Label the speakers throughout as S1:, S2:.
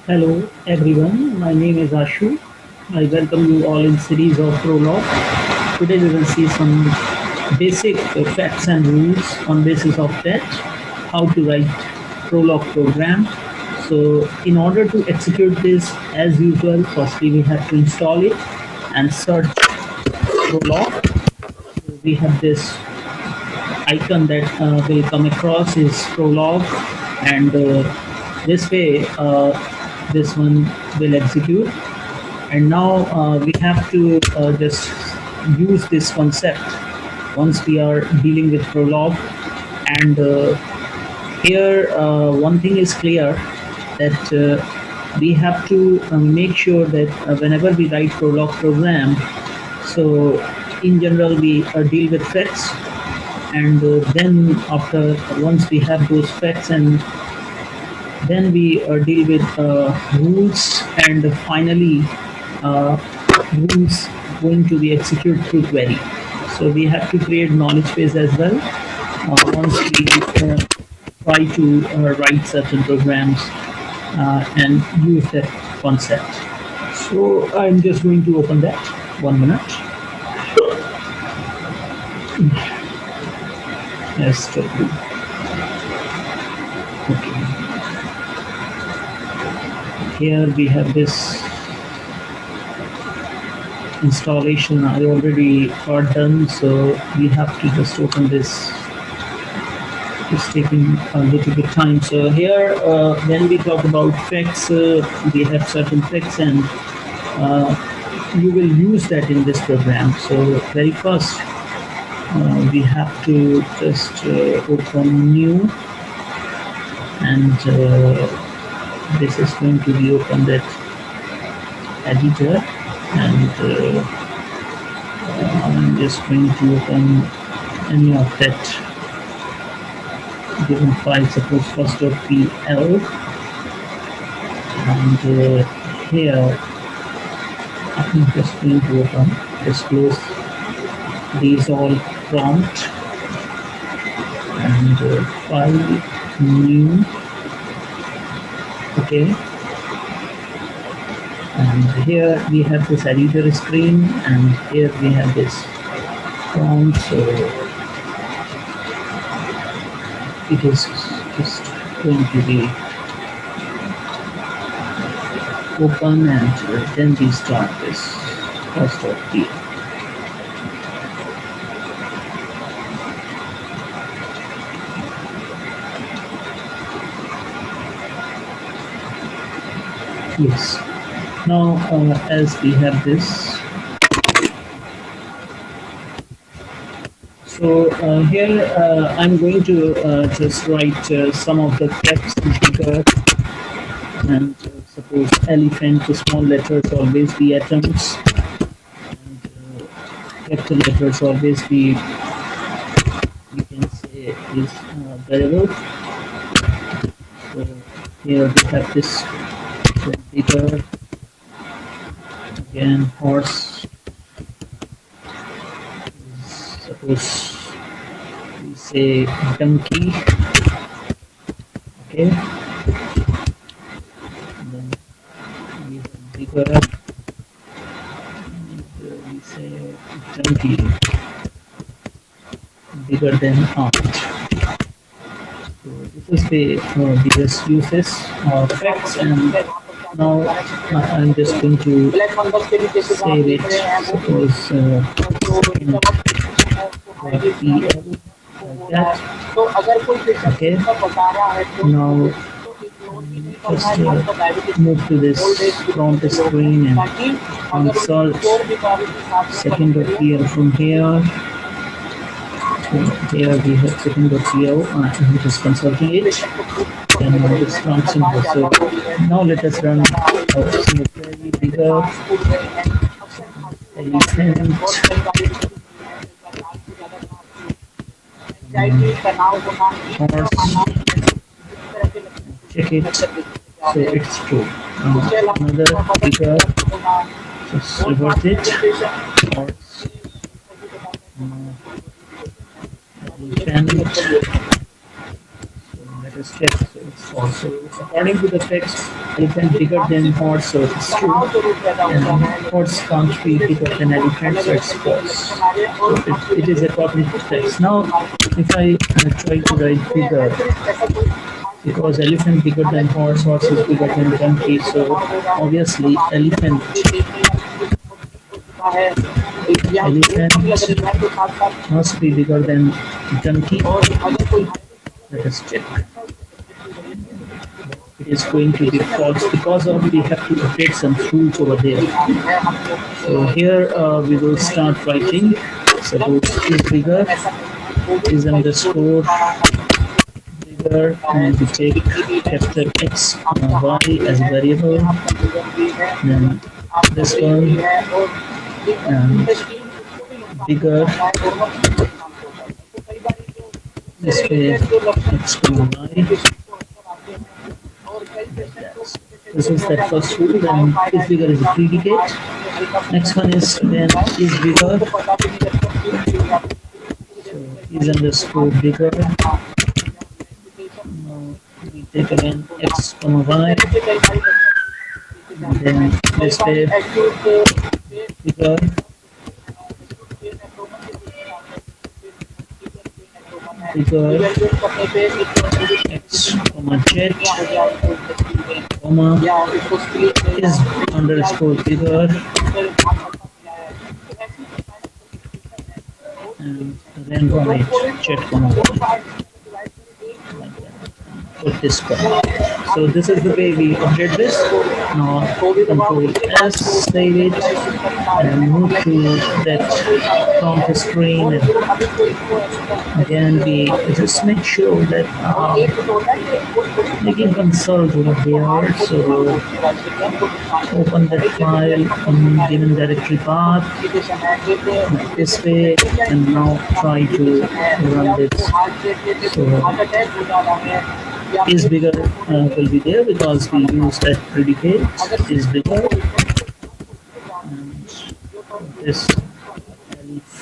S1: Hello everyone, my name is Ashu. I welcome you all in series of Prologue. Today we will see some basic facts and rules on basis of that, how to write Prologue program. So in order to execute this as usual, firstly we have to install it and search Prologue. So we have this icon that will come across is Prologue, and this way this one will execute. And now we have to just use this concept once we are dealing with Prologue. And here one thing is clear, that we have to make sure that whenever we write Prologue program, so in general we deal with facts, and then after once we have those facts, and then we deal with rules, and finally uh, rules going to be executed through query. So we have to create knowledge base as well once we try to write certain programs and use that concept. So I'm just going to open that. 1 minute. Yes, okay. Here we have this installation I already got done, so we have to just open this. It's taking a little bit time. So here, when we talk about facts, we have certain facts, and you will use that in this program. So very first, we have to just open new, and this is going to be open that editor, and I'm just going to open any of that given file, suppose first.pl, and here I'm just going to open, just close these all prompt, and file new, okay. And here we have this editor screen, and here we have this prompt. So it is just going to be open, and then we start this first.pl. Yes. Now, as we have this, so here I'm going to just write some of the text bigger, and suppose elephant, small letters always be atoms, and capital letters always be, we can say, is variable. So here we have this bigger. Again, horse, suppose we say donkey, okay, and then we have bigger, and we say donkey bigger than aunt. So this is the biggest uses of facts, and now I'm just going to save it, suppose PL, like that. Okay, now just move to this prompt screen and consult second.pl from here. So here we have second.pl, I'm just consulting it, and now it's run simple. So now let us run our single query bigger elephant, horse, check it, so it's true. Another bigger, just revert it, horse, elephant. So let us check, so it's false. So according to the text, elephant bigger than horse, so it's true. And horse can't be bigger than elephant, so it's false. So it is according to text. Now, if I try to write bigger, because elephant bigger than horse, horse is bigger than donkey, so obviously elephant must be bigger than donkey. Let us check. It is going to be false because of we have to update some rules over there. So here we will start writing. Suppose is bigger, is underscore bigger, and we take capital X, Y as variable. Then this one and bigger. This way X comma Y. This is that first rule. Then is bigger is a predicate. Next one is then is bigger. So is underscore bigger. Now we take again X comma Y. And then this way bigger. Bigger X comma Z comma is underscore bigger and then write Z comma Y. Put this comma. So this is the way we update this. Now Control S, save it, and move to that prompt screen. And again, we just make sure that making consult over here. So open that file, given directory path this way, and now try to run this. So is bigger will be there because we use that predicate is bigger, and this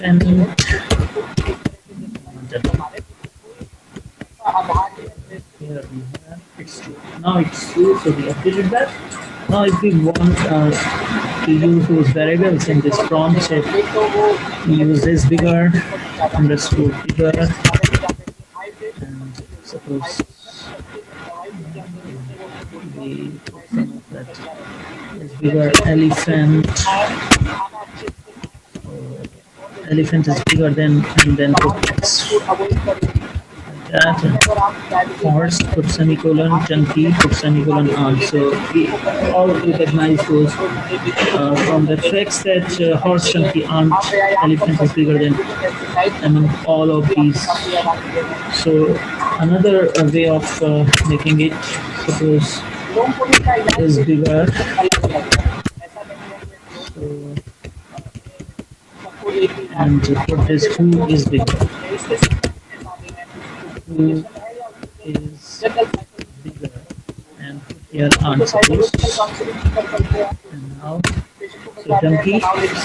S1: elephant here we have it's true. Now it's true, so we updated that. Now if we want to use those variables in this prompt, so we use is bigger underscore bigger, and suppose we put some of that is bigger elephant. Elephant is bigger than, and then put X like that, and horse put semicolon, donkey put semicolon on. So we all recognize those from the text that horse, donkey, and elephant is bigger than among all of these. So another way of making it, suppose is bigger. So, and put this who is bigger. Who is bigger? And here answer is. And now, so donkey,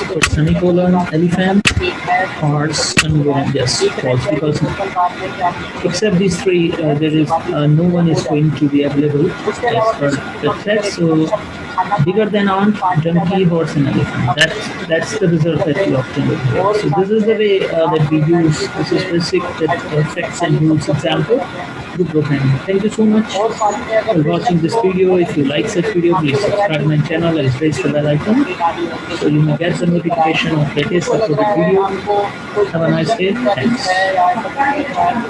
S1: put semicolon, elephant, horse, and yes, false, because except these three, there is no one is going to be available as per the text. So bigger than ant, donkey, horse, and elephant. That's the result that we obtain here. So this is the way that we use. This is basic facts and rules example. Good programming. Thank you so much for watching this video. If you like such video, please subscribe my channel and press the bell icon so you may get the notification of latest uploaded video. Have a nice day. Thanks.